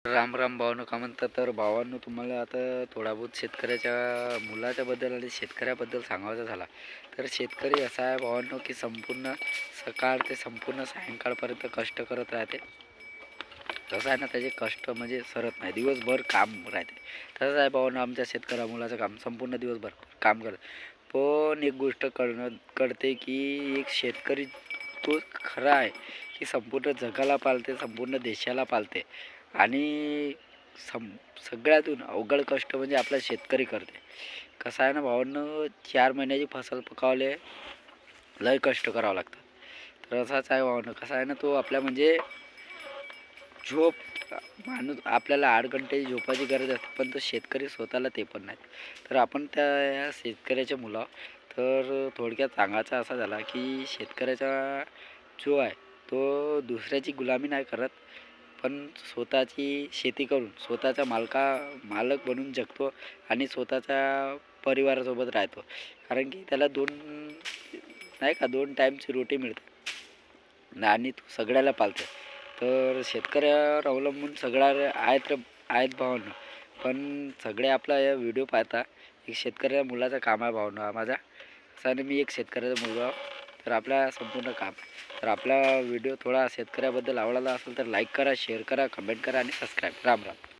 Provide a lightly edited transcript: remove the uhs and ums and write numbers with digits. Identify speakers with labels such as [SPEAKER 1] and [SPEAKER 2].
[SPEAKER 1] राम राम भावांनो, का म्हणतात तर भावांनो, तुम्हाला आता थोडा बहुत शेतकऱ्याच्या मुलाच्याबद्दल आणि शेतकऱ्याबद्दल सांगायचा झाला तर शेतकरी असा आहे भावांनो की संपूर्ण सकाळ ते संपूर्ण सायंकाळपर्यंत कष्ट करत राहते. तसं आहे ना, त्याचे कष्ट म्हणजे सरत नाही, दिवसभर काम राहते. तसंच आहे भावांनो, आमच्या शेतकऱ्या मुलाचं काम संपूर्ण दिवसभर काम करत. पण एक गोष्ट कळते की एक शेतकरी तो खरा आहे की संपूर्ण जगाला पालते, संपूर्ण देशाला पालते. आणि सगळ्यातून अवघड कष्ट म्हणजे आपला शेतकरी करते. कसं आहे ना भावांनो, 4 महिन्याची फसल पकावले लय कष्ट करावं लागतात. तर असाच आहे भावांनो, कसं आहे ना, तो आपल्या म्हणजे झोप माणूस आपल्याला 8 घंटे झोपाची गरज असते, पण तो शेतकरी स्वतःला ते पण नाही. तर आपण त्या शेतकऱ्याच्या मुला तर थोडक्यात सांगायचा असा झाला की शेतकऱ्याचा जो आहे तो दुसऱ्याची गुलामी नाही करत, पण स्वतःची शेती करून स्वतःचा मालक बनून जगतो आणि स्वतःच्या परिवारासोबत राहतो. कारण की त्याला नाही का 2 टाईमची रोटी मिळते आणि तो सगळ्याला पालतो. तर शेतकऱ्यावर अवलंबून सगळ्या आहेत भावांनो. पण सगळे आपला या व्हिडिओ पाहता एक शेतकऱ्या मुलाचं काम आहे भावांनो हा माझा. आणि मी एक शेतकऱ्याचा मुलगा आहो. तर आपला संपूर्ण काम तर आपला व्हिडिओ थोडा शेतकऱ्याबद्दल आवडला असेल तर लाईक करा, शेअर करा, कमेंट करा आणि सबस्क्राईब. राम राम.